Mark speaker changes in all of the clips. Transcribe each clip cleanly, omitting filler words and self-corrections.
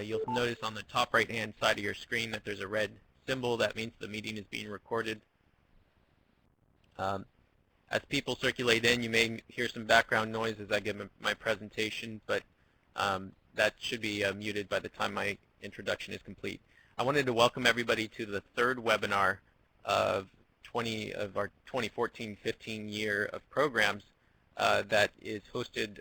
Speaker 1: You'll notice on the top right-hand side of your screen that there's a red symbol. That means the meeting is being recorded. As people circulate in, you may hear some background noise as I give my presentation, but that should be muted by the time my introduction is complete. I wanted to welcome everybody to the third webinar of our 2014-15 year of programs that is hosted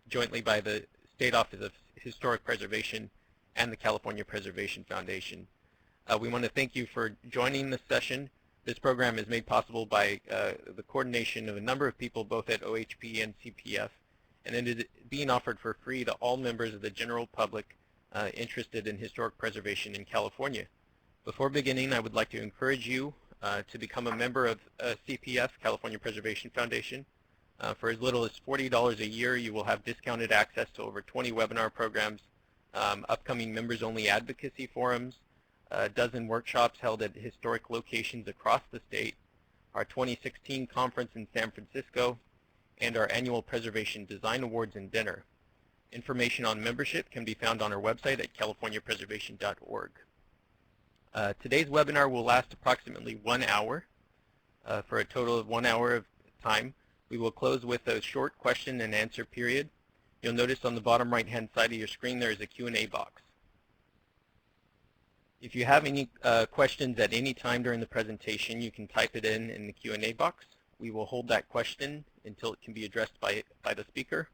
Speaker 1: jointly by the State Office of Historic Preservation and the California Preservation Foundation. We want to thank you for joining this session. This program is made possible by the coordination of a number of people both at OHP and CPF, and it is being offered for free to all members of the general public interested in historic preservation in California. Before beginning, I would like to encourage you to become a member of CPF, California Preservation Foundation. For as little as $40 a year, you will have discounted access to over 20 webinar programs, upcoming members-only advocacy forums, a dozen workshops held at historic locations across the state, our 2016 conference in San Francisco, and our annual Preservation Design Awards and dinner. Information on membership can be found on our website at californiapreservation.org. Today's webinar will last approximately 1 hour, for a total of 1 hour of time. We will close with a short question and answer period. You'll notice on the bottom right-hand side of your screen there is a Q&A box. If you have any questions at any time during the presentation, you can type it in the Q&A box. We will hold that question until it can be addressed by the speaker.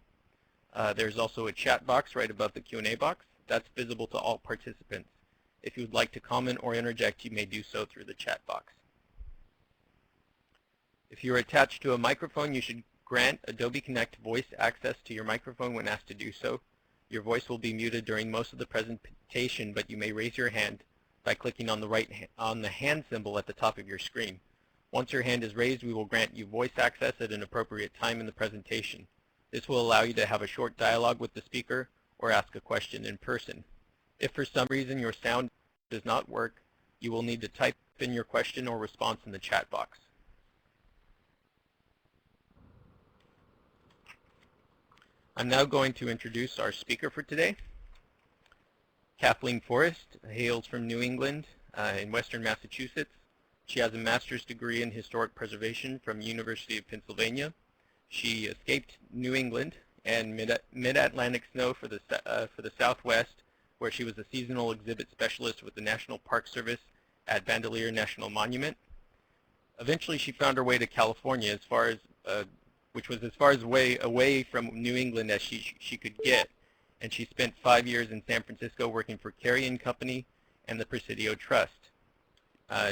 Speaker 1: There's also a chat box right above the Q&A box. That's visible to all participants. If you would like to comment or interject, you may do so through the chat box. If you're attached to a microphone, you should grant Adobe Connect voice access to your microphone when asked to do so. Your voice will be muted during most of the presentation, but you may raise your hand by clicking on the hand symbol at the top of your screen. Once your hand is raised, we will grant you voice access at an appropriate time in the presentation. This will allow you to have a short dialogue with the speaker or ask a question in person. If for some reason your sound does not work, you will need to type in your question or response in the chat box. I'm now going to introduce our speaker for today. Kathleen Forrest hails from New England in Western Massachusetts. She has a master's degree in historic preservation from University of Pennsylvania. She escaped New England and mid-Atlantic snow for the Southwest, where she was a seasonal exhibit specialist with the National Park Service at Bandelier National Monument. Eventually, she found her way to California, which was as far away from New England as she could get, and she spent 5 years in San Francisco working for Carey & Company and the Presidio Trust.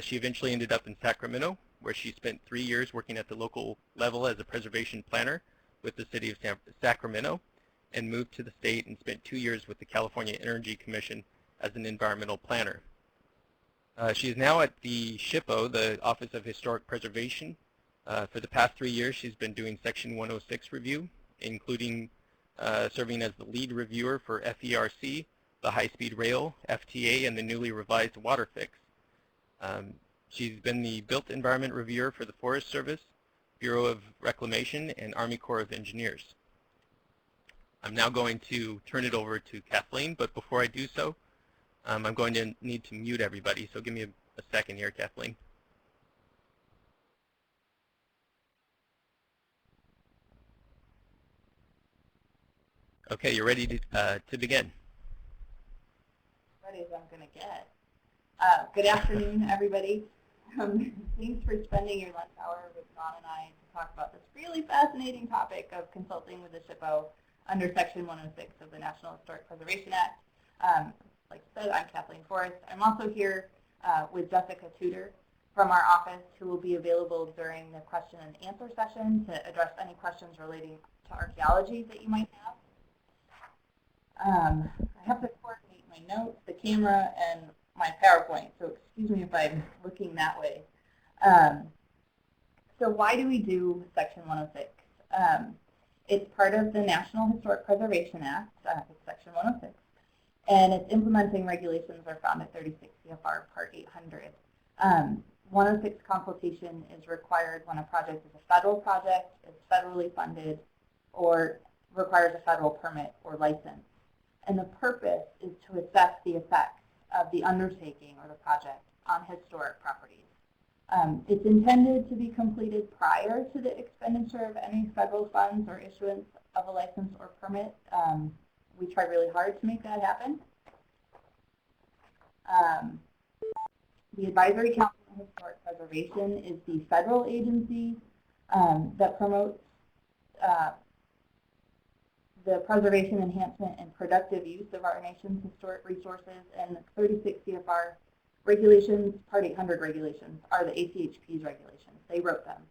Speaker 1: She eventually ended up in Sacramento, where she spent 3 years working at the local level as a preservation planner with the city of Sacramento, and moved to the state and spent 2 years with the California Energy Commission as an environmental planner. She is now at the SHPO, the Office of Historic Preservation. For the past 3 years, she's been doing Section 106 review, including serving as the lead reviewer for FERC, the high-speed rail, FTA, and the newly revised water fix. She's been the Built Environment Reviewer for the Forest Service, Bureau of Reclamation, and Army Corps of Engineers. I'm now going to turn it over to Kathleen, but before I do so, I'm going to need to mute everybody, so give me a second here, Kathleen. Okay, you're ready to begin.
Speaker 2: Ready as I'm going to get. Good afternoon, everybody. Thanks for spending your lunch hour with John and I to talk about this really fascinating topic of consulting with the SHPO under Section 106 of the National Historic Preservation Act. Like I said, I'm Kathleen Forrest. I'm also here with Jessica Tudor from our office, who will be available during the question and answer session to address any questions relating to archaeology that you might have. I have to coordinate my notes, the camera, and my PowerPoint, so excuse me if I'm looking that way. So why do we do Section 106? It's part of the National Historic Preservation Act, it's Section 106, and its implementing regulations are found at 36 CFR Part 800. 106 consultation is required when a project is a federal project, is federally funded, or requires a federal permit or license. and the purpose is to assess the effects of the undertaking or the project on historic properties. It's intended to be completed prior to the expenditure of any federal funds or issuance of a license or permit. We try really hard to make that happen. The Advisory Council on Historic Preservation is the federal agency that promotes the preservation, enhancement, and productive use of our nation's historic resources, and 36 CFR regulations, Part 800 regulations, are the ACHP's regulations. They wrote them.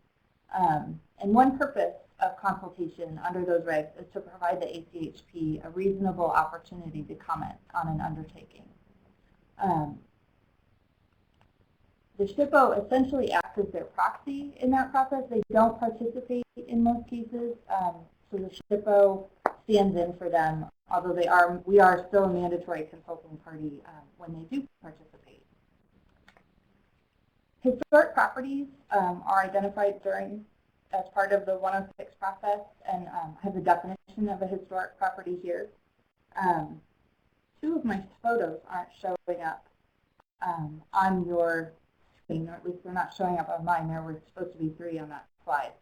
Speaker 2: And one purpose of consultation under those regs is to provide the ACHP a reasonable opportunity to comment on an undertaking. The SHPO essentially acts as their proxy in that process. They don't participate in most cases, so the SHPO stands in for them, although we are still a mandatory consulting party when they do participate. Historic properties are identified as part of the 106 process, and have the definition of a historic property here. Two of my photos aren't showing up on your screen, or at least they're not showing up on mine. There were supposed to be 3 on that slide.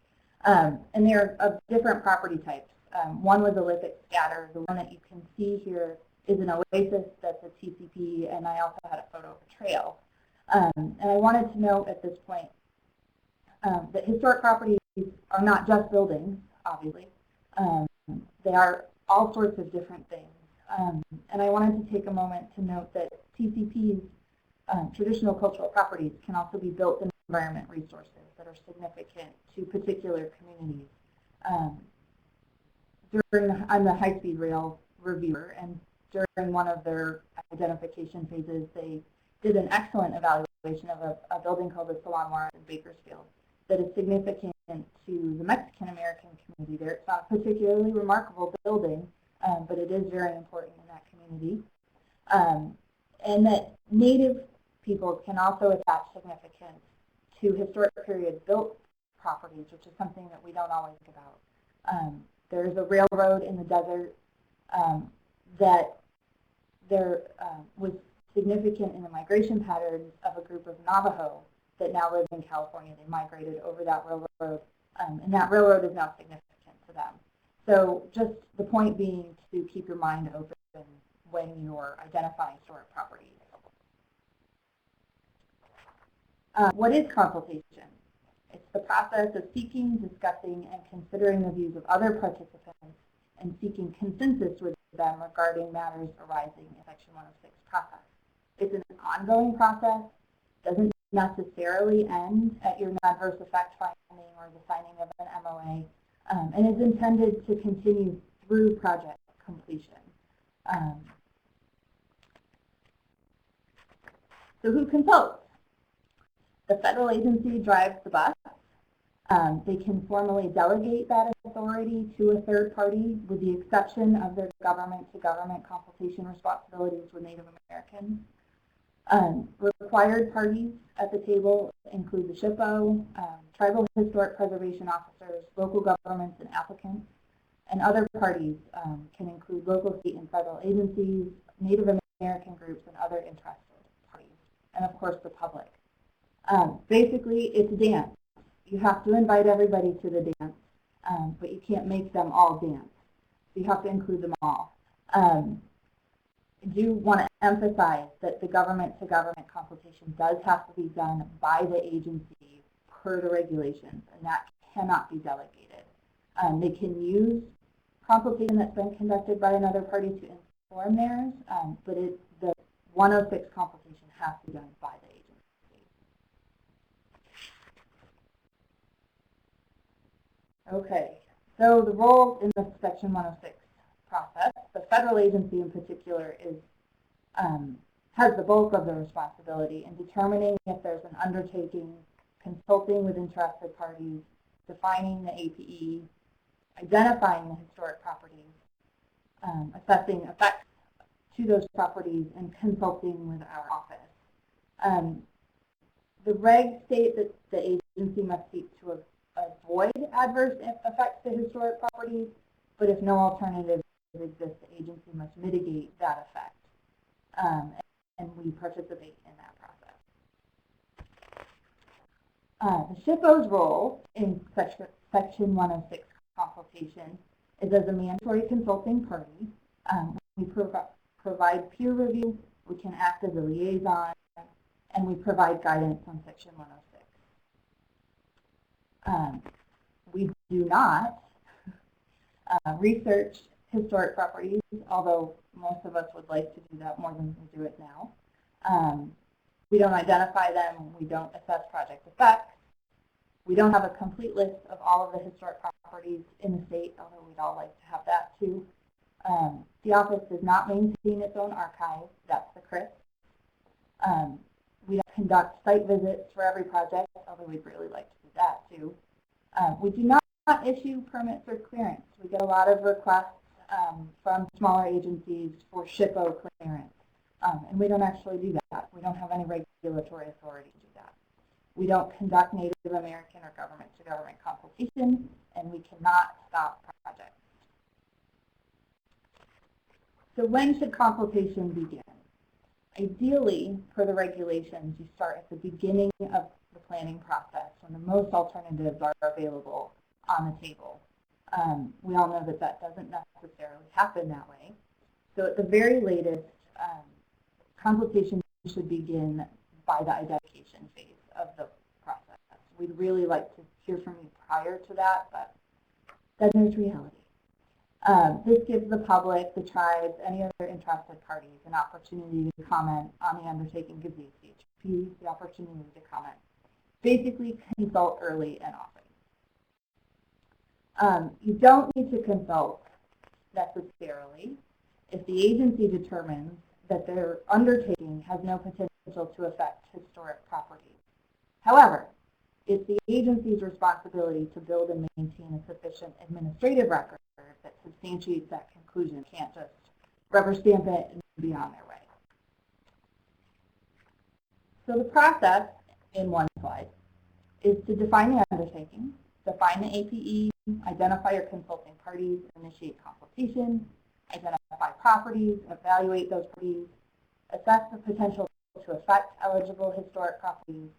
Speaker 2: And they're of different property types. One was a lithic scatter. The one that you can see here is an oasis that's a TCP, and I also had a photo of a trail. And I wanted to note at this point that historic properties are not just buildings, obviously. They are all sorts of different things. And I wanted to take a moment to note that TCP's traditional cultural properties can also be built environment resources that are significant to particular communities. I'm the high-speed rail reviewer, and during one of their identification phases, they did an excellent evaluation of a building called the Salon Juarez in Bakersfield that is significant to the Mexican-American community there. It's not a particularly remarkable building, but it is very important in that community. And that Native people can also attach significance to historic period built properties, which is something that we don't always think about. There's a railroad in the desert that there was significant in the migration patterns of a group of Navajo that now live in California. They migrated over that railroad, and that railroad is now significant to them. So just the point being to keep your mind open when you're identifying historic properties. What is consultation? It's the process of seeking, discussing, and considering the views of other participants and seeking consensus with them regarding matters arising in Section 106 process. It's an ongoing process, doesn't necessarily end at your adverse effect finding or the signing of an MOA, and is intended to continue through project completion. So who consults? The federal agency drives the bus. They can formally delegate that authority to a third party, with the exception of their government-to-government consultation responsibilities with Native Americans. Required parties at the table include the SHPO, tribal historic preservation officers, local governments and applicants, and other parties can include local, state, and federal agencies, Native American groups, and other interested parties, and of course the public. Basically, it's a dance. You have to invite everybody to the dance, but you can't make them all dance. So you have to include them all. I do want to emphasize that the government-to-government consultation does have to be done by the agency per the regulations, and that cannot be delegated. They can use consultation that's been conducted by another party to inform theirs, but the 106 consultation has to be done by the agency. Okay, so the role in the Section 106 process, the federal agency in particular has the bulk of the responsibility in determining if there's an undertaking, consulting with interested parties, defining the APE, identifying the historic properties, assessing effects to those properties, and consulting with our office. The regs state that the agency must seek to avoid adverse effects to historic properties, but if no alternative exists, the agency must mitigate that effect, and we participate in that process. The SHPO's role in Section 106 consultation is as a mandatory consulting party. We provide peer review, we can act as a liaison, and we provide guidance on Section 106. We do not research historic properties, although most of us would like to do that more than we do it now. We don't identify them, we don't assess project effects. We don't have a complete list of all of the historic properties in the state, although we'd all like to have that too. The office does not maintain its own archive, that's the CRIS. We don't conduct site visits for every project, although we'd really like to do that too. We do not issue permits or clearance. We get a lot of requests from smaller agencies for SHPO clearance, and we don't actually do that. We don't have any regulatory authority to do that. We don't conduct Native American or government-to-government consultation, and we cannot stop projects. So when should consultation begin? Ideally, per the regulations, you start at the beginning of the planning process when the most alternatives are available on the table. We all know that that doesn't necessarily happen that way. So at the very latest, consultation should begin by the identification phase of the process. We'd really like to hear from you prior to that, but then there's reality. This gives the public, the tribes, any other interested parties an opportunity to comment on the undertaking, gives the SHP the opportunity to comment. Basically, consult early and often. You don't need to consult necessarily if the agency determines that their undertaking has no potential to affect historic property. However, it's the agency's responsibility to build and maintain a sufficient administrative record that substantiates that conclusion. You can't just rubber stamp it and be on their way. So the process, in one slide, is to define the undertaking, define the APE, identify your consulting parties, initiate consultation, identify properties, evaluate those properties, assess the potential to affect eligible historic properties,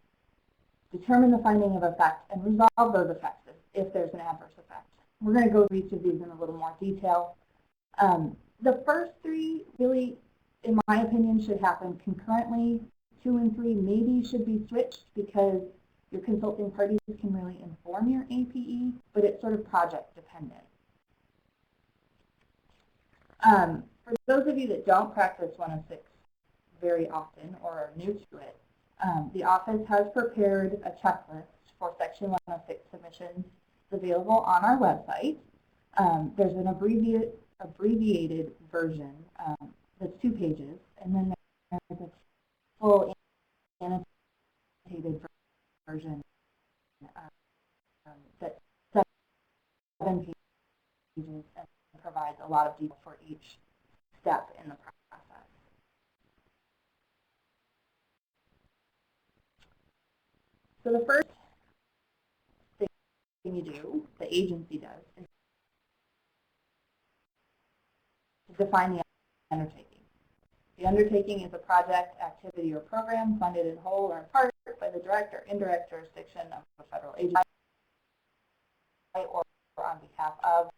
Speaker 2: determine the finding of effect, and resolve those effects if there's an adverse effect. We're going to go through each of these in a little more detail. The first three really, in my opinion, should happen concurrently. 2 and 3 maybe should be switched because your consulting parties can really inform your APE, but it's sort of project dependent. For those of you that don't practice 106 very often or are new to it, the office has prepared a checklist for Section 106 submissions. It's available on our website. There's an abbreviated version that's 2 pages, and then there's a full annotated version that's 7 pages and provides a lot of detail for each step in the process. So the first thing you do, the agency does, is to define the undertaking. The undertaking is a project, activity, or program funded in whole or in part by the direct or indirect jurisdiction of a federal agency or on behalf of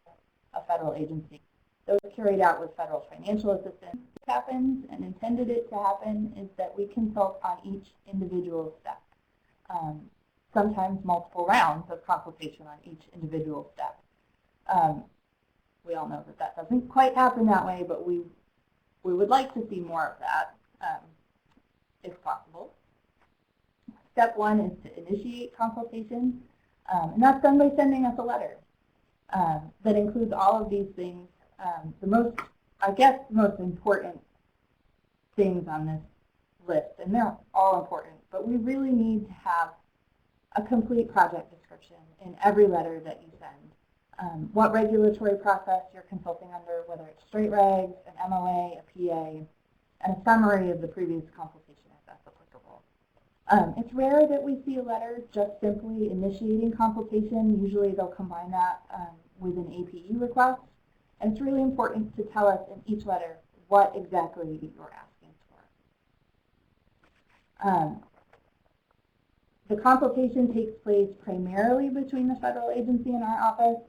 Speaker 2: a federal agency. Those carried out with federal financial assistance. What happens, and intended it to happen, is that we consult on each individual step. Sometimes multiple rounds of consultation on each individual step. We all know that that doesn't quite happen that way, but we would like to see more of that if possible. Step 1 is to initiate consultation, and that's done by sending us a letter that includes all of these things. The most important things on this list, and they're all important, but we really need to have a complete project description in every letter that you send. What regulatory process you're consulting under, whether it's straight regs, an MOA, a PA, and a summary of the previous consultation if that's applicable. It's rare that we see a letter just simply initiating consultation. Usually they'll combine that with an APE request. And it's really important to tell us in each letter what exactly you're asking for. The consultation takes place primarily between the federal agency and our office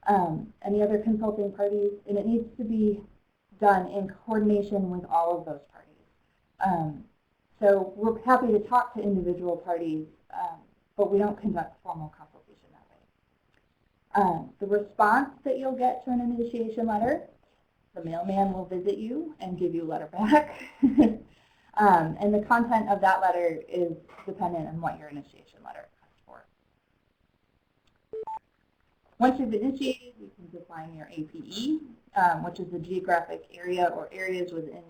Speaker 2: and the other consulting parties, and it needs to be done in coordination with all of those parties. So we're happy to talk to individual parties, but we don't conduct formal consultation that way. The response that you'll get to an initiation letter, the mailman will visit you and give you a letter back. And the content of that letter is dependent on what your initiation letter asks for. Once you've initiated, you can define your APE, which is the geographic area or areas within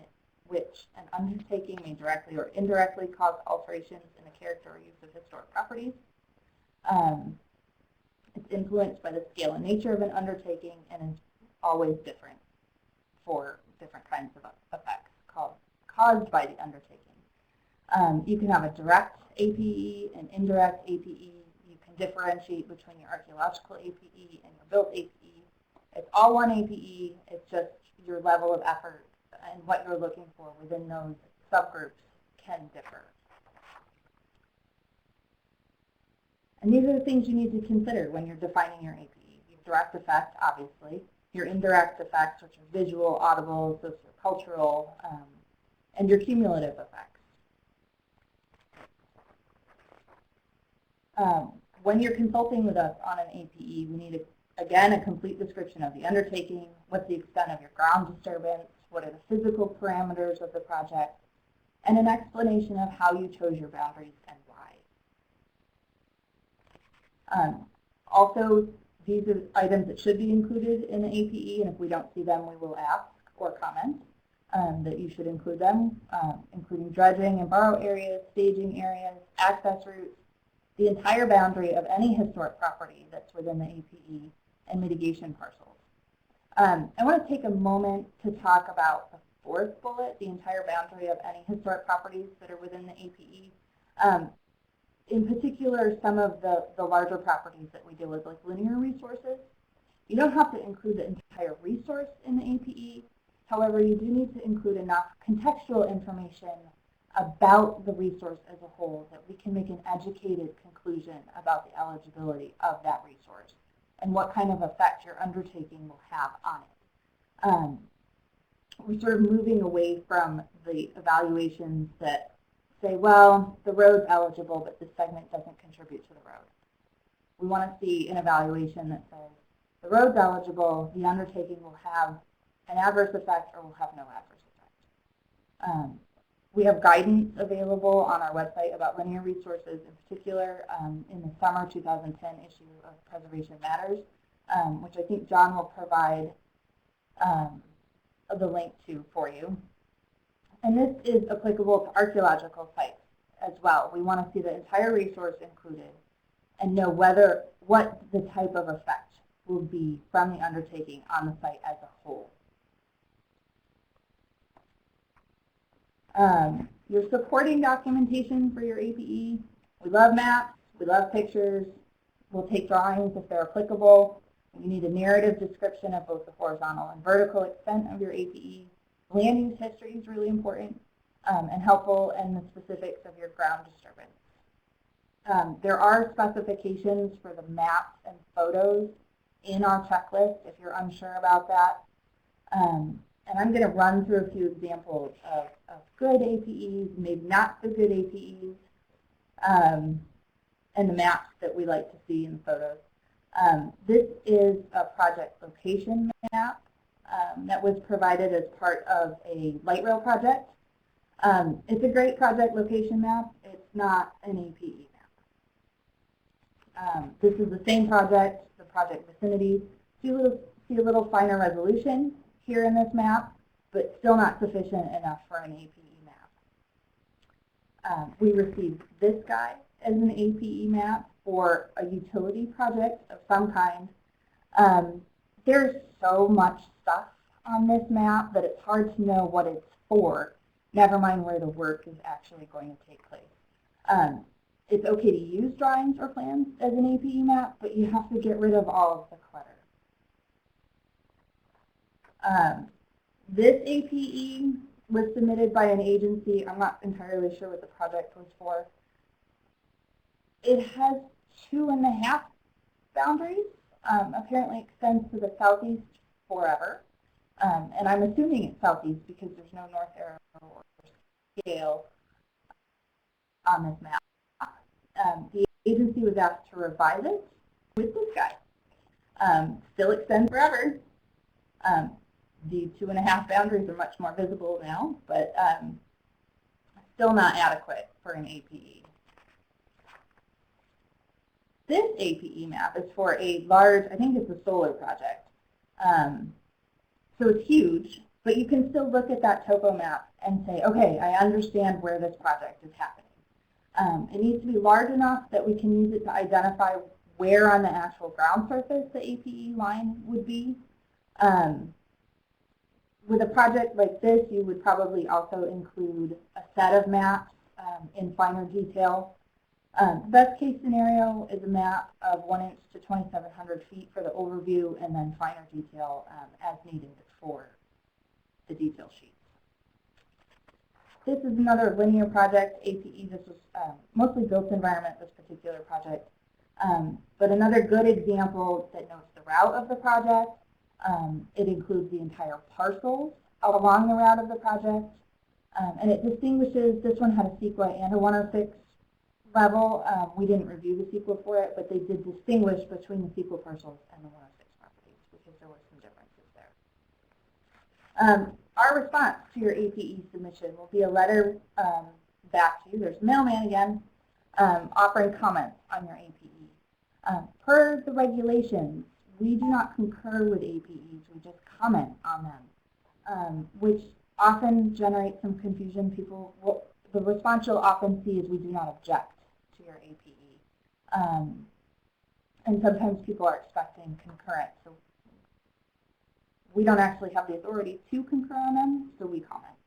Speaker 2: which an undertaking may directly or indirectly cause alterations in the character or use of historic properties. It's influenced by the scale and nature of an undertaking and is always different for different kinds of effects caused by the undertaking. You can have a direct APE and indirect APE. You can differentiate between your archaeological APE and your built APE. It's all one APE. It's just your level of effort and what you're looking for within those subgroups can differ. And these are the things you need to consider when you're defining your APE. Your direct effect, obviously. Your indirect effects, which are visual, audible, sociocultural, and your cumulative effects. When you're consulting with us on an APE, we need, again, a complete description of the undertaking, what's the extent of your ground disturbance, what are the physical parameters of the project, and an explanation of how you chose your boundaries and why. Also, these are items that should be included in the APE, and if we don't see them, we will ask or comment that you should include them, including dredging and borrow areas, staging areas, access routes, the entire boundary of any historic property that's within the APE, and mitigation parcels. I want to take a moment to talk about the fourth bullet, the entire boundary of any historic properties that are within the APE. In particular, some of the larger properties that we deal with, like linear resources, you don't have to include the entire resource in the APE. However, you do need to include enough contextual information about the resource as a whole that we can make an educated conclusion about the eligibility of that resource and what kind of effect your undertaking will have on it. We're sort of moving away from the evaluations that say, well, the road's eligible, but this segment doesn't contribute to the road. We want to see an evaluation that says the road's eligible, the undertaking will have an adverse effect or will have no adverse effect. We have guidance available on our website about linear resources, in particular in the summer 2010 issue of Preservation Matters, which I think John will provide the link to for you. And this is applicable to archaeological sites as well. We want to see the entire resource included and know what the type of effect will be from the undertaking on the site as a whole. Your supporting documentation for your APE. We love maps, we love pictures, we'll take drawings if they're applicable. You need a narrative description of both the horizontal and vertical extent of your APE. Land use history is really important and helpful, and the specifics of your ground disturbance. There are specifications for the maps and photos in our checklist if you're unsure about that. And I'm going to run through a few examples of good APEs, maybe not so good APEs, and the maps that we like to see in the photos. This is a project location map that was provided as part of a light rail project. It's a great project location map. It's not an APE map. This is the same project, the project vicinity. See a little finer resolution here in this map, but still not sufficient enough for an APE map. We received this guy as an APE map for a utility project of some kind. There's so much stuff on this map that it's hard to know what it's for, never mind where the work is actually going to take place. It's okay to use drawings or plans as an APE map, but you have to get rid of all of the clutter. This APE was submitted by an agency. I'm not entirely sure what the project was for. It has 2.5 boundaries, apparently extends to the southeast forever. And I'm assuming it's southeast because there's no north arrow or scale on this map. The agency was asked to revise it with this guy. Still extends forever. The 2.5 boundaries are much more visible now, but still not adequate for an APE. This APE map is for a large, I think it's a solar project. So it's huge, but you can still look at that topo map and say, okay, I understand where this project is happening. It needs to be large enough that we can use it to identify where on the actual ground surface the APE line would be. With a project like this, you would probably also include a set of maps in finer detail. The best case scenario is a map of 1 inch to 2,700 feet for the overview, and then finer detail as needed for the detail sheets. This is another linear project, APE. This was mostly built environment, this particular project. But another good example that notes the route of the project. It includes the entire parcels along the route of the project. And it distinguishes, this one had a CEQA and a 106 level. We didn't review the CEQA for it, but they did distinguish between the CEQA parcels and the 106 properties because there were some differences there. Our response to your APE submission will be a letter back to you. There's mailman again, offering comments on your APE. Per the regulations, we do not concur with APEs, we just comment on them, which often generates some confusion. The response you'll often see is we do not object to your APE. And sometimes people are expecting concurrence, so we don't actually have the authority to concur on them, so we comment.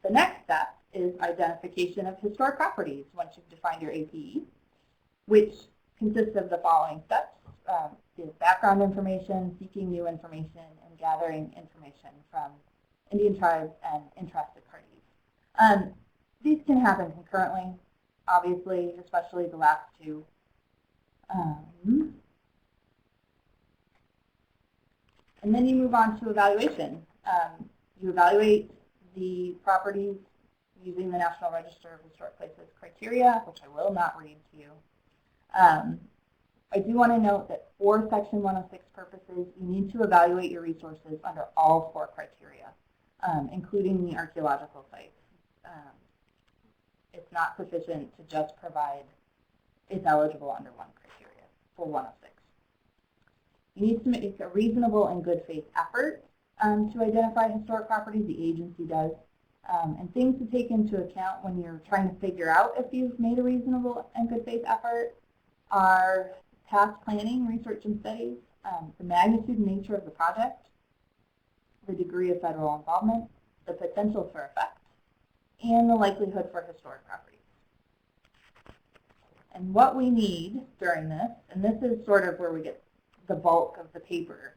Speaker 2: The next step is identification of historic properties once you've defined your APE, which consists of the following steps. Is background information, seeking new information, and gathering information from Indian tribes and interested parties. These can happen concurrently, obviously, especially the last two. And then you move on to evaluation. You evaluate the properties using the National Register of Historic Places criteria, which I will not read to you. I do want to note that for Section 106 purposes, you need to evaluate your resources under all 4 criteria, including the archaeological sites. It's not sufficient to just provide it's eligible under 1 criteria for 106. You need to make a reasonable and good faith effort to identify historic properties. The agency does. And things to take into account when you're trying to figure out if you've made a reasonable and good faith effort are past planning, research, and studies, the magnitude and nature of the project, the degree of federal involvement, the potential for effect, and the likelihood for historic properties. And what we need during this, and this is sort of where we get the bulk of the paper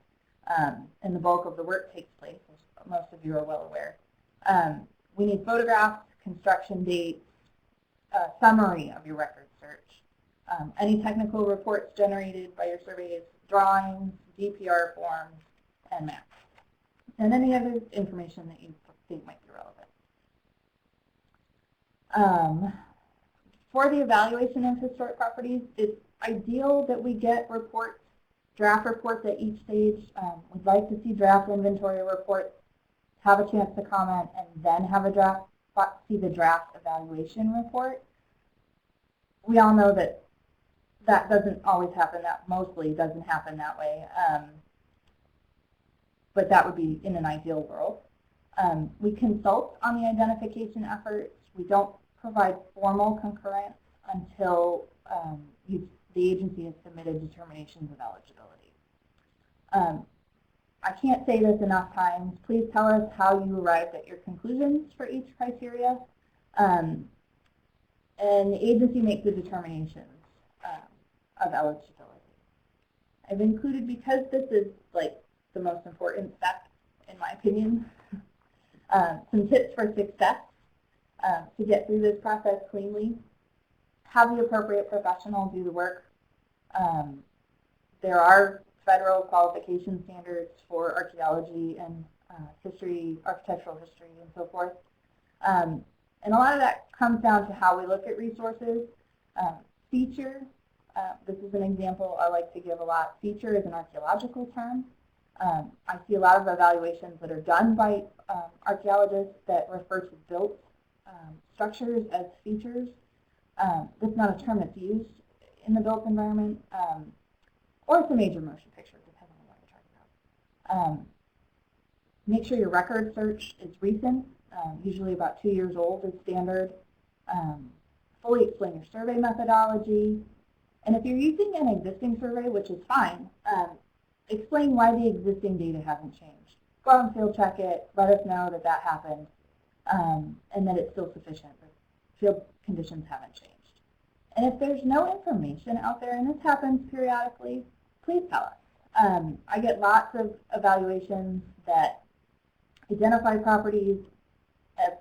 Speaker 2: and the bulk of the work takes place, as most of you are well aware. We need photographs, construction dates, a summary of your record search, any technical reports generated by your surveys, drawings, DPR forms, and maps, and any other information that you think might be relevant. For the evaluation of historic properties, it's ideal that we get reports, draft reports at each stage. We'd like to see draft inventory reports, have a chance to comment, and then have a see the draft evaluation report. We all know that that doesn't always happen, that mostly doesn't happen that way, but that would be in an ideal world. We consult on the identification efforts. We don't provide formal concurrence until the agency has submitted determinations of eligibility. I can't say this enough times. Please tell us how you arrived at your conclusions for each criteria. And the agency makes the determinations of eligibility. I've included, because this is like the most important step in my opinion, some tips for success to get through this process cleanly. Have the appropriate professional do the work. There are federal qualification standards for archaeology and history, architectural history, and so forth. And a lot of that comes down to how we look at resources. Feature, this is an example I like to give a lot. Feature is an archaeological term. I see a lot of evaluations that are done by archaeologists that refer to built structures as features. That's not a term that's used in the built environment, or it's a major motion picture, depending on what you're talking about. Make sure your record search is recent, usually about 2 years old is standard. Fully explain your survey methodology. And if you're using an existing survey, which is fine, explain why the existing data hasn't changed. Go out and field check it, let us know that that happened, and that it's still sufficient. The field conditions haven't changed. And if there's no information out there, and this happens periodically, please tell us. I get lots of evaluations that identify properties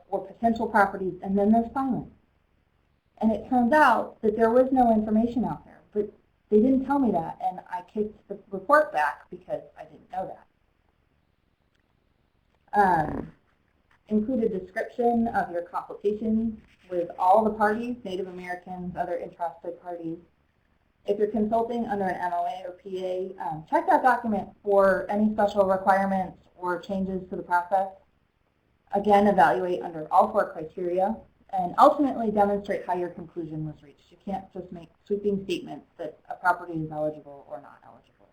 Speaker 2: or potential properties, and then there's silence. And it turns out that there was no information out there, but they didn't tell me that, and I kicked the report back because I didn't know that. Include a description of your consultation with all the parties, Native Americans, other interested parties. If you're consulting under an MOA or PA, check that document for any special requirements or changes to the process. Again, evaluate under all 4 criteria, and ultimately demonstrate how your conclusion was reached. You can't just make sweeping statements that a property is eligible or not eligible.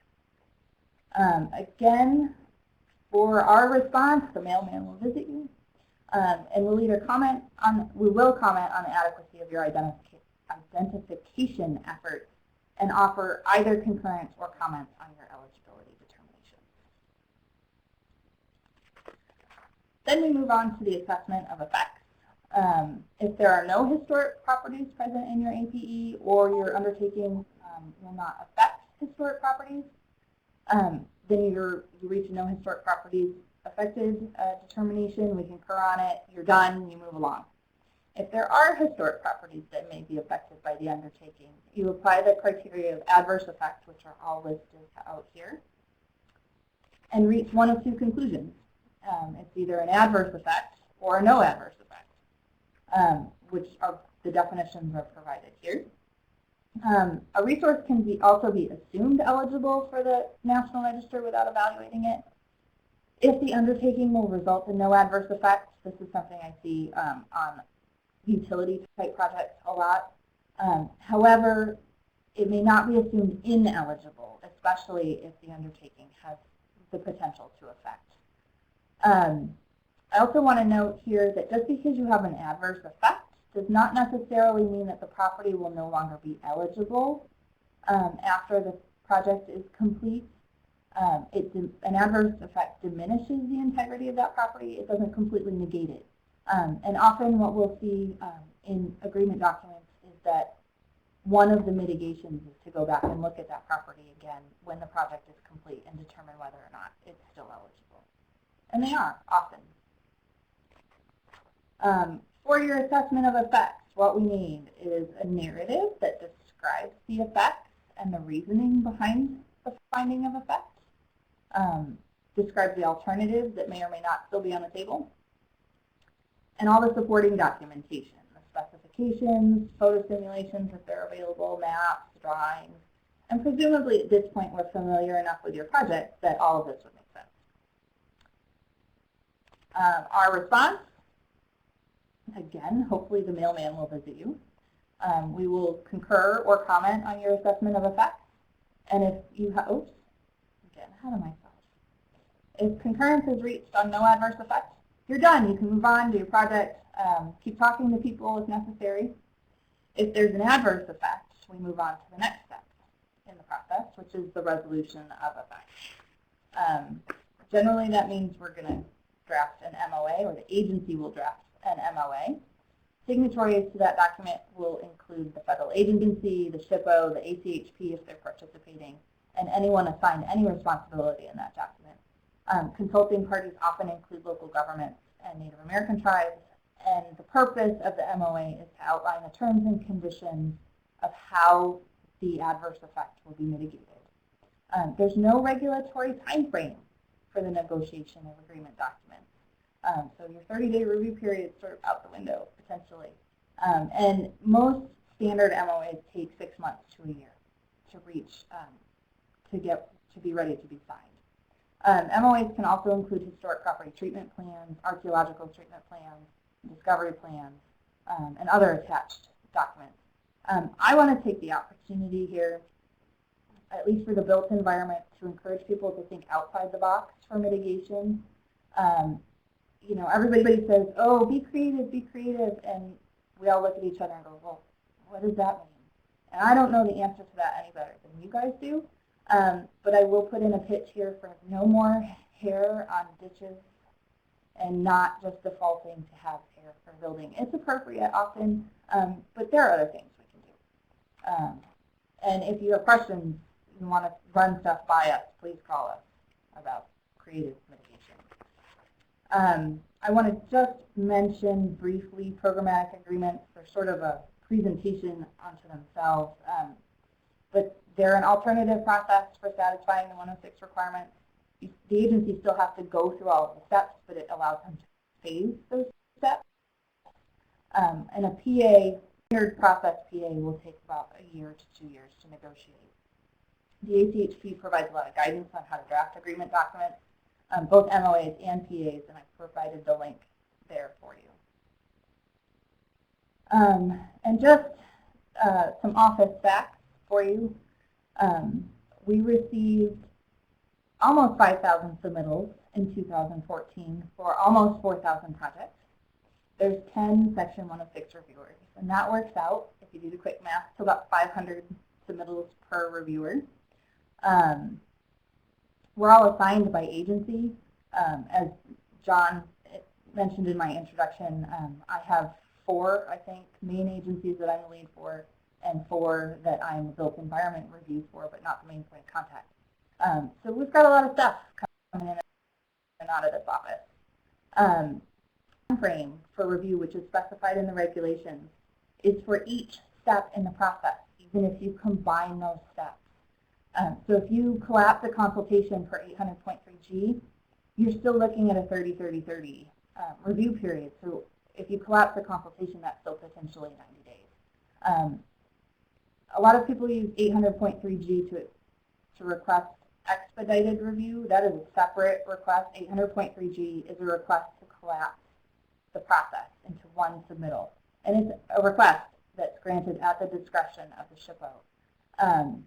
Speaker 2: Again, for our response, the mailman will visit you, and we'll either comment on, we will comment on the adequacy of your identification efforts and offer either concurrence or comments on your eligibility determination. Then we move on to the assessment of effects. If there are no historic properties present in your APE or your undertaking will not affect historic properties, then you reach a no historic properties affected determination. We concur on it. You're done. You move along. If there are historic properties that may be affected by the undertaking, you apply the criteria of adverse effect, which are all listed out here, and reach one of 2 conclusions. It's either an adverse effect or a no adverse effect, which are the definitions are provided here. A resource can also be assumed eligible for the National Register without evaluating it. If the undertaking will result in no adverse effects, this is something I see on utility type projects a lot. However, it may not be assumed ineligible, especially if the undertaking has the potential to affect. I also want to note here that just because you have an adverse effect does not necessarily mean that the property will no longer be eligible after the project is complete. An adverse effect diminishes the integrity of that property. It doesn't completely negate it. And often what we'll see in agreement documents is that one of the mitigations is to go back and look at that property again when the project is complete and determine whether or not it's still eligible. And they are, often. For your assessment of effects, what we need is a narrative that describes the effects and the reasoning behind the finding of effects, describes the alternatives that may or may not still be on the table, and all the supporting documentation, the specifications, photo simulations if they're available, maps, drawings, and presumably at this point we're familiar enough with your project that all of this would make sense. Our response, again, hopefully the mailman will visit you. We will concur or comment on your assessment of effects. And if you have, oops, I'm getting ahead of myself. If concurrence is reached on no adverse effects, you're done. You can move on, do your project, keep talking to people if necessary. If there's an adverse effect, we move on to the next step in the process, which is the resolution of effects. Generally, that means we're going to draft an MOA, or the agency will draft an MOA. Signatories to that document will include the federal agency, the SHPO, the ACHP if they're participating, and anyone assigned any responsibility in that document. Consulting parties often include local governments and Native American tribes, and the purpose of the MOA is to outline the terms and conditions of how the adverse effect will be mitigated. There's no regulatory time frame for the negotiation of agreement documents. So your 30-day review period is sort of out the window, potentially. And most standard MOAs take 6 months to a year to reach, to be ready to be signed. MOAs can also include historic property treatment plans, archaeological treatment plans, discovery plans, and other attached documents. I want to take the opportunity here, at least for the built environment, to encourage people to think outside the box for mitigation. You know, everybody says, oh, be creative, and we all look at each other and go, well, what does that mean? And I don't know the answer to that any better than you guys do, but I will put in a pitch here for no more hair on ditches and not just defaulting to have hair for building. It's appropriate often, but there are other things we can do. And if you have questions, you want to run stuff by us, please call us about creative mitigation. I want to just mention briefly programmatic agreements. They're sort of a presentation unto themselves, but they're an alternative process for satisfying the 106 requirements. The agency still has to go through all of the steps, but it allows them to phase those steps. And a PA, standard process PA, will take about a year to 2 years to negotiate. The SHP provides a lot of guidance on how to draft agreement documents, both MOAs and PAs, and I've provided the link there for you. And just some office facts for you. We received almost 5,000 submittals in 2014 for almost 4,000 projects. There's 10 Section 106 reviewers, and that works out, if you do the quick math, to about 500 submittals per reviewer. We're all assigned by agency. As John mentioned in my introduction, I have 4, I think, main agencies that I'm the lead for, and 4 that I'm the built environment review for, but not the main point of contact. So we've got a lot of stuff coming in and out of this office. Time frame for review, which is specified in the regulations, is for each step in the process, even if you combine those steps. So if you collapse a consultation for 800.3G, you're still looking at a 30-30-30 review period. So if you collapse the consultation, that's still potentially 90 days. A lot of people use 800.3G to request expedited review. That is a separate request. 800.3G is a request to collapse the process into one submittal. And it's a request that's granted at the discretion of the SHPO.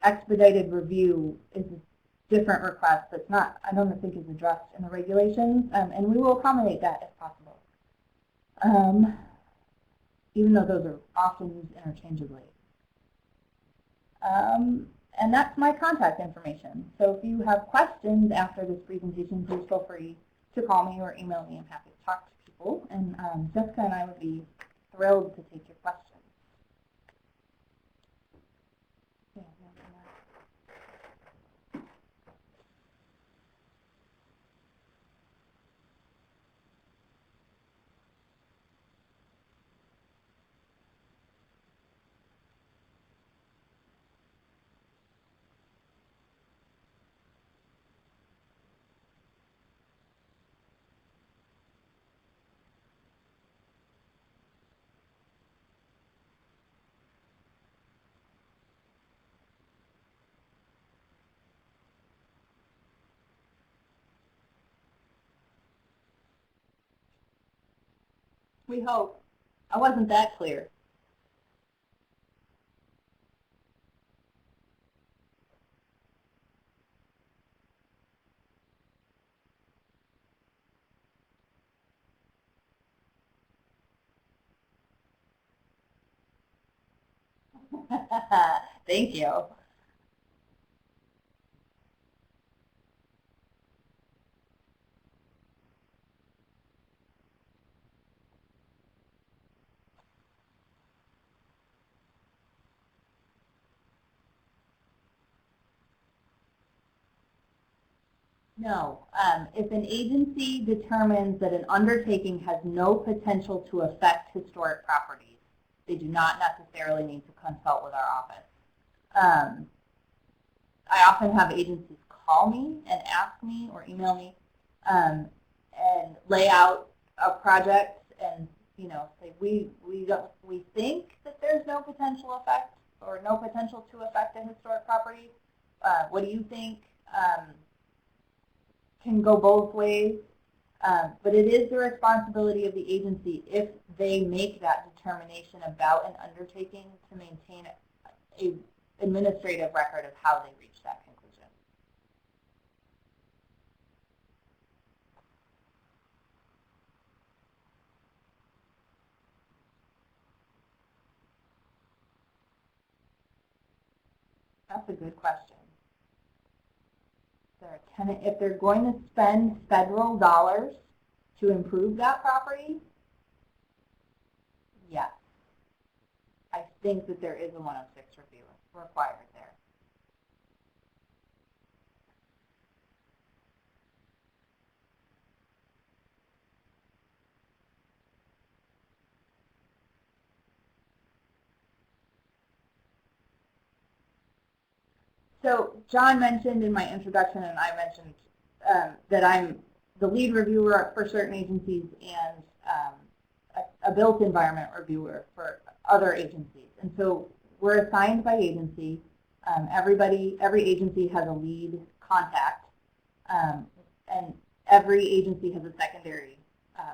Speaker 2: Expedited review is a different request that's not, I don't think, is addressed in the regulations, and we will accommodate that if possible, even though those are often used interchangeably. And that's my contact information. So if you have questions after this presentation, please feel free to call me or email me. I'm happy to talk to people, and Jessica and I would be thrilled to take your questions. We hope. I wasn't that clear. Thank you. No. If an agency determines that an undertaking has no potential to affect historic properties, they do not necessarily need to consult with our office. I often have agencies call me and ask me or email me and lay out a project and say we think that there's no potential effect or no potential to affect a historic property. What do you think? Can go both ways, but it is the responsibility of the agency, if they make that determination about an undertaking, to maintain an administrative record of how they reach that conclusion. That's a good question. If they're going to spend federal dollars to improve that property, yes. I think that there is a 106 review required there. So John mentioned in my introduction, and I mentioned that I'm the lead reviewer for certain agencies and a built environment reviewer for other agencies. And so we're assigned by agency. Every agency has a lead contact, and every agency has a secondary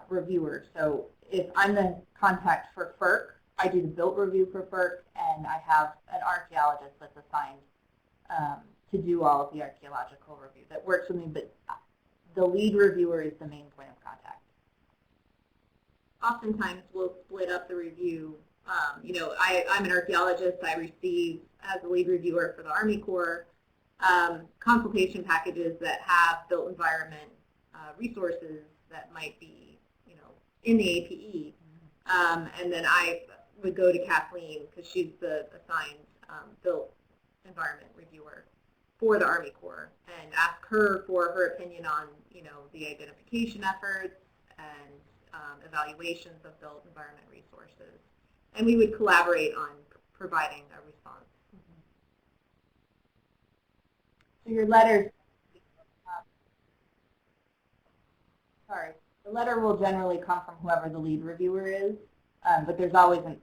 Speaker 2: reviewer. So if I'm the contact for FERC, I do the built review for FERC, and I have an archaeologist that's assigned to do all of the archaeological review that works with me, but the lead reviewer is the main point of contact. Oftentimes we'll split up the review. I'm an archaeologist. I receive, as the lead reviewer for the Army Corps, consultation packages that have built environment resources that might be, in the APE. And then I would go to Kathleen, because she's the assigned built environment reviewer for the Army Corps, and ask her for her opinion on, the identification efforts and evaluations of built environment resources. And we would collaborate on providing a response. So your letters, the letter will generally come from whoever the lead reviewer is, but there's always an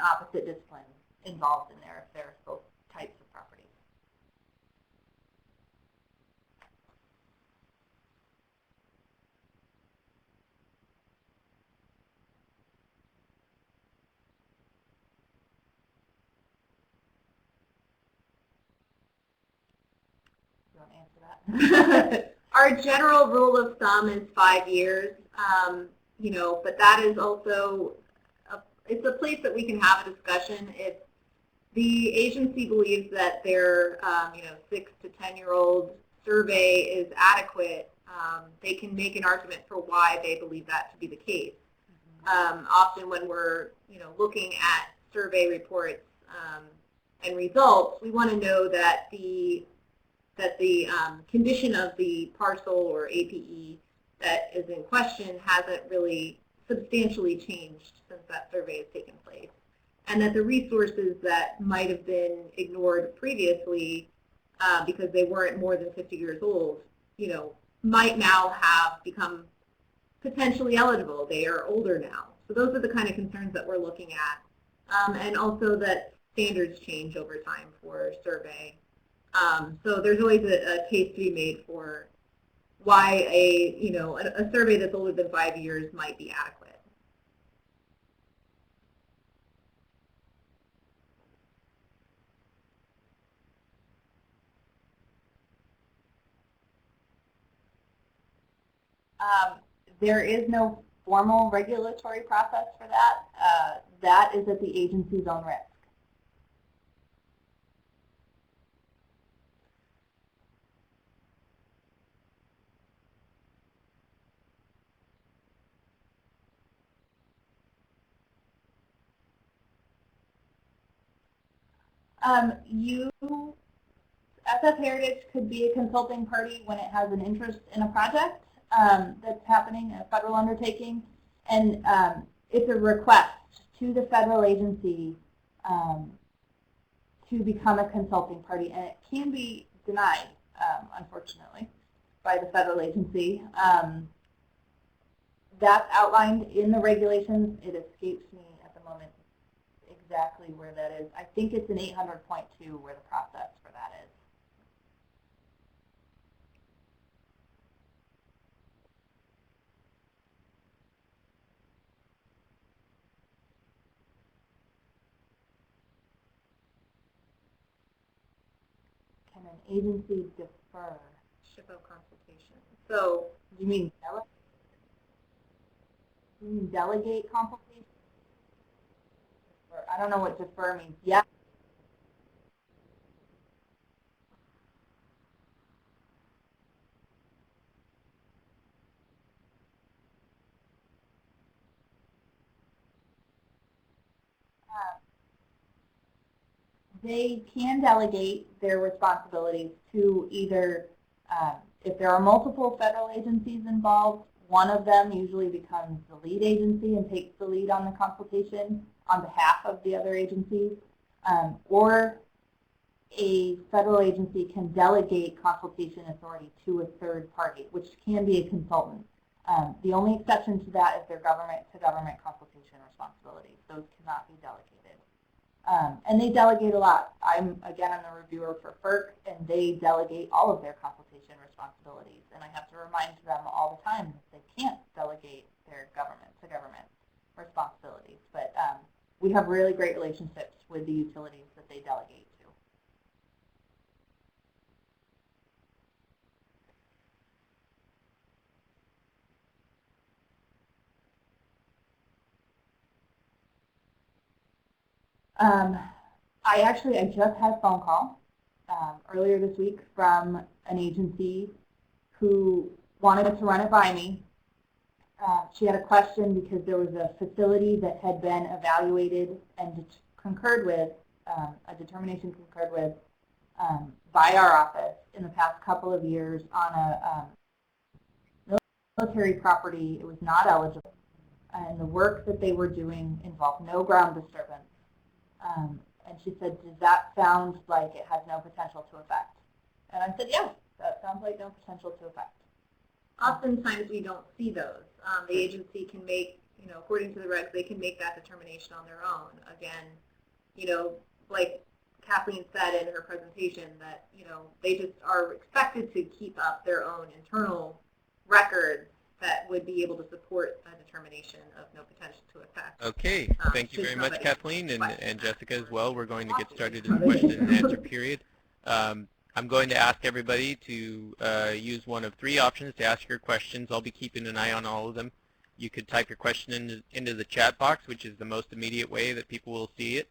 Speaker 2: opposite discipline involved in there if there's both types of properties. You want to answer that? Our general rule of thumb is 5 years, but that is also, it's a place that we can have a discussion. If the agency believes that their 6 to 10-year-old survey is adequate, they can make an argument for why they believe that to be the case. Often when we're looking at survey reports and results, we want to know that the condition of the parcel or APE that is in question hasn't really substantially changed since that survey has taken place, and that the resources that might have been ignored previously because they weren't more than 50 years old, might now have become potentially eligible. They are older now. So those are the kind of concerns that we're looking at, and also that standards change over time for survey. So there's always a case to be made for why a survey that's older than 5 years might be adequate. There is no formal regulatory process for that. That is at the agency's own risk. SF Heritage could be a consulting party when it has an interest in a project that's happening, a federal undertaking, and it's a request to the federal agency to become a consulting party, and it can be denied, unfortunately, by the federal agency. That's outlined in the regulations. It escapes me at the moment exactly where that is. I think it's in 800.2 where the process for that is. Can an agency defer?
Speaker 3: SHPO consultation. So
Speaker 2: You mean delegate? You mean delegate consultation? Or, I don't know what defer means. Yeah. They can delegate their responsibilities to either, if there are multiple federal agencies involved, one of them usually becomes the lead agency and takes the lead on the consultation on behalf of the other agencies, or a federal agency can delegate consultation authority to a third party, which can be a consultant. The only exception to that is their government-to-government consultation responsibilities. Those cannot be delegated. And they delegate a lot. I'm the reviewer for FERC, and they delegate all of their consultation responsibilities. And I have to remind them all the time that they can't delegate their government-to-government responsibilities. But we have really great relationships with the utilities that they delegate to. I just had a phone call earlier this week from an agency who wanted to run it by me. She had a question because there was a facility that had been evaluated and concurred with, a determination concurred with by our office in the past couple of years on a military property. It was not eligible, and the work that they were doing involved no ground disturbance. And she said, does that sound like it has no potential to affect? And I said, yes, that sounds like no potential to affect.
Speaker 3: Oftentimes we don't see those. The agency can make, according to the regs, they can make that determination on their own. Again, like Kathleen said in her presentation, that, they just are expected to keep up their own internal records that would be able to support a determination of no potential to affect.
Speaker 1: Okay, thank you very much, Kathleen, and Jessica as well. We're going to get started in the question and answer period. I'm going to ask everybody to use one of three options to ask your questions. I'll be keeping an eye on all of them. You could type your question into the chat box, which is the most immediate way that people will see it,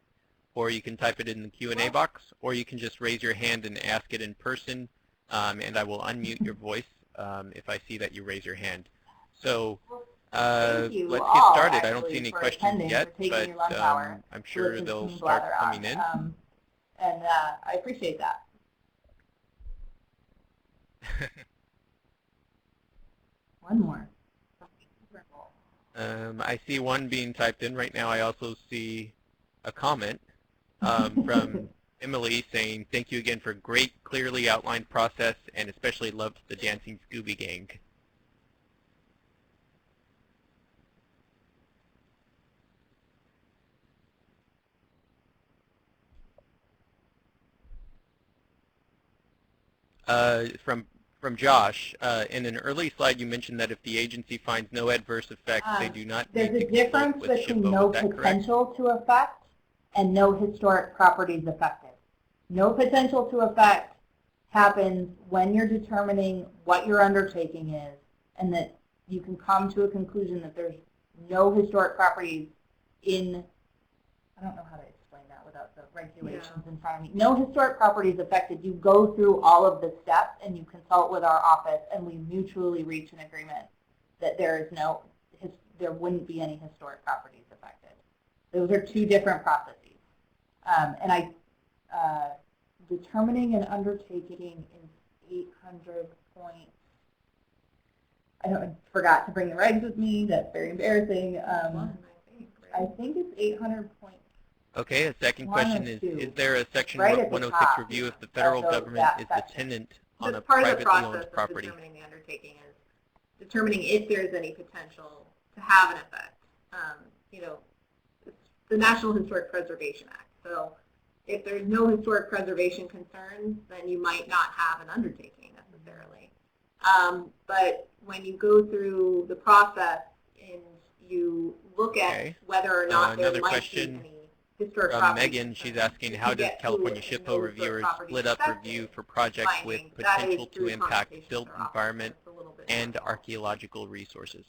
Speaker 1: or you can type it in the Q&A box, or you can just raise your hand and ask it in person, and I will unmute your voice if I see that you raise your hand. So let's get started. I don't see any questions yet, but I'm sure they'll start coming in.
Speaker 2: And I appreciate that. One more.
Speaker 1: I see one being typed in right now. I also see a comment from Emily saying, thank you again for great, clearly outlined process, and especially loved the Dancing Scooby Gang. From Josh, in an early slide you mentioned that if the agency finds no adverse effects, they do not need to
Speaker 2: There's a difference between no potential to affect and no historic properties affected. No potential to affect happens when you're determining what your undertaking is, and that you can come to a conclusion that there's no historic properties in, I don't know how to explain that without the regulations in front of me. No historic properties affected. You go through all of the steps and you consult with our office, and we mutually reach an agreement that there wouldn't be any historic properties affected. Those are two different processes. And determining an undertaking is 800 point. I forgot to bring the regs with me. That's very embarrassing. I think it's 800 point.
Speaker 1: Okay, a second question is there a Section
Speaker 2: Right at the
Speaker 1: 106
Speaker 2: top,
Speaker 1: review if the federal government is the
Speaker 2: section.
Speaker 1: tenant on a
Speaker 3: part of the
Speaker 1: privately
Speaker 3: process
Speaker 1: owned
Speaker 3: of
Speaker 1: property?
Speaker 3: determining the undertaking is determining if there's any potential to have an effect. You know, it's the National Historic Preservation Act. So if there's no historic preservation concerns, then you might not have an undertaking necessarily. But when you go through the process and you look at whether or not there might be any historic property
Speaker 1: Megan, she's asking, how does California SHPO reviewers split up review for projects with potential to impact built environment and archaeological resources?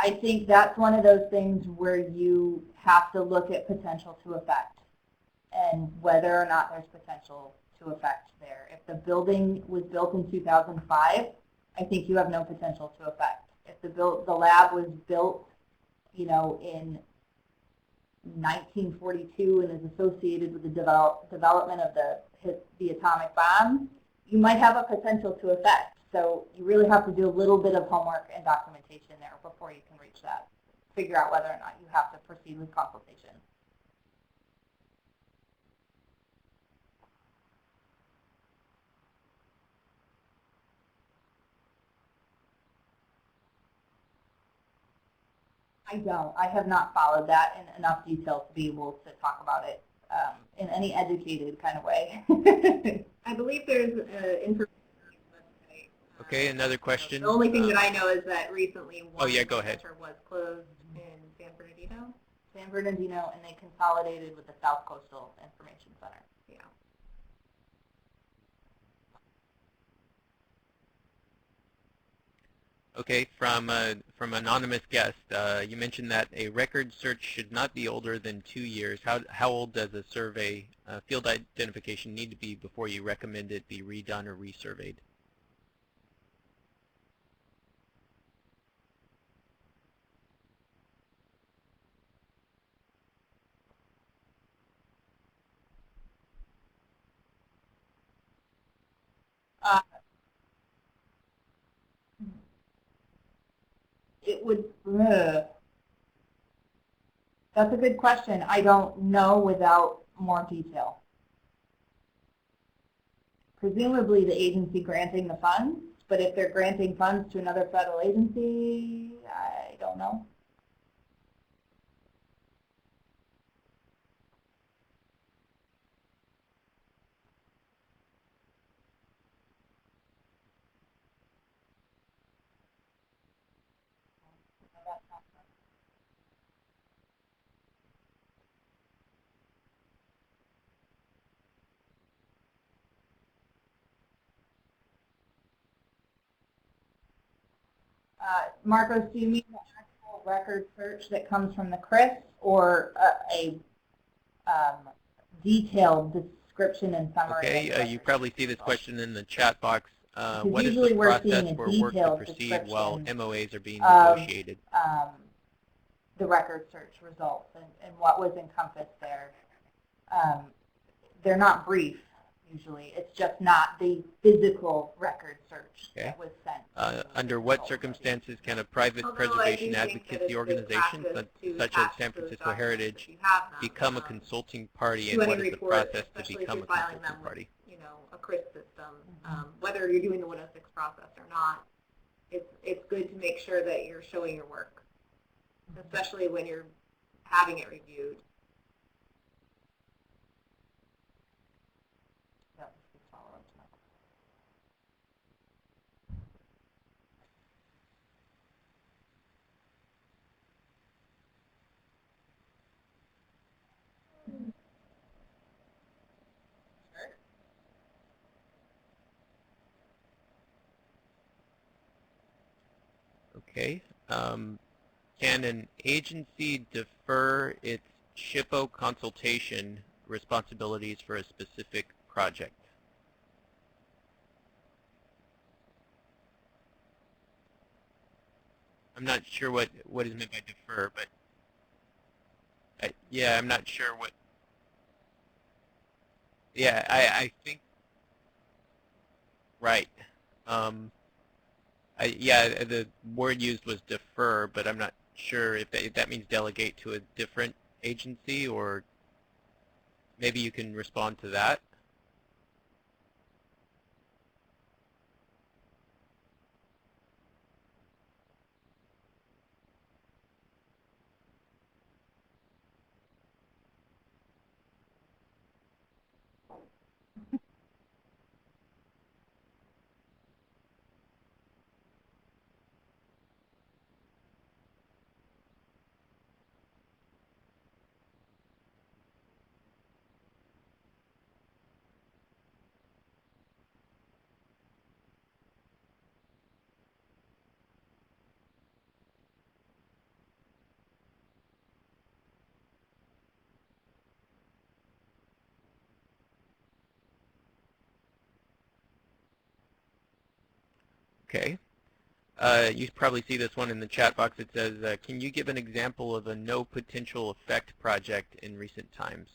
Speaker 2: I think that's one of those things where you have to look at potential to affect and whether or not there's potential to affect there. If the building was built in 2005, I think you have no potential to affect. If the lab was built, you know, in 1942 and is associated with the development of the atomic bomb, you might have a potential to affect. So you really have to do a little bit of homework and documentation there before you can reach that. Figure out whether or not you have to proceed with consultation. I don't. I have not followed that in enough detail to be able to talk about it in any educated kind of way.
Speaker 3: I believe there's information.
Speaker 1: Okay, another question.
Speaker 3: The only thing that I know is that recently one
Speaker 1: go ahead.
Speaker 3: center was closed in San Bernardino.
Speaker 2: San Bernardino, and they consolidated with the South Coastal Information Center.
Speaker 3: Yeah.
Speaker 1: Okay, from anonymous guest, you mentioned that a record search should not be older than 2 years. How old does a survey field identification need to be before you recommend it be redone or resurveyed?
Speaker 2: It would, that's a good question. I don't know without more detail. Presumably the agency granting the funds, but if they're granting funds to another federal agency, I don't know. Marcos, do you mean the actual record search that comes from the CRIS or a detailed description and summary?
Speaker 1: Okay, you probably see this question in the chat box. What is
Speaker 2: usually
Speaker 1: the
Speaker 2: we're seeing
Speaker 1: process
Speaker 2: a
Speaker 1: for work to
Speaker 2: detailed
Speaker 1: proceed while
Speaker 2: description
Speaker 1: MOAs are being
Speaker 2: of,
Speaker 1: negotiated?
Speaker 2: The record search results and what was encompassed there. They're not brief, usually. It's just not the physical record search that was sent.
Speaker 1: Under what circumstances can a private preservation advocacy organization, such as San Francisco Heritage, become a consulting party, and what is the process to become a consulting party?
Speaker 3: You know, a CRIS system, whether you're doing the 106 process or not, it's good to make sure that you're showing your work, especially when you're having it reviewed.
Speaker 1: Okay. Can an agency defer its SHPO consultation responsibilities for a specific project? I'm not sure what is meant by defer, but yeah, I'm not sure what. Yeah, I think right. Yeah, the word used was defer, but I'm not sure if that means delegate to a different agency, or maybe you can respond to that. Okay. You probably see this one in the chat box. It says, can you give an example of a no potential effect project in recent times?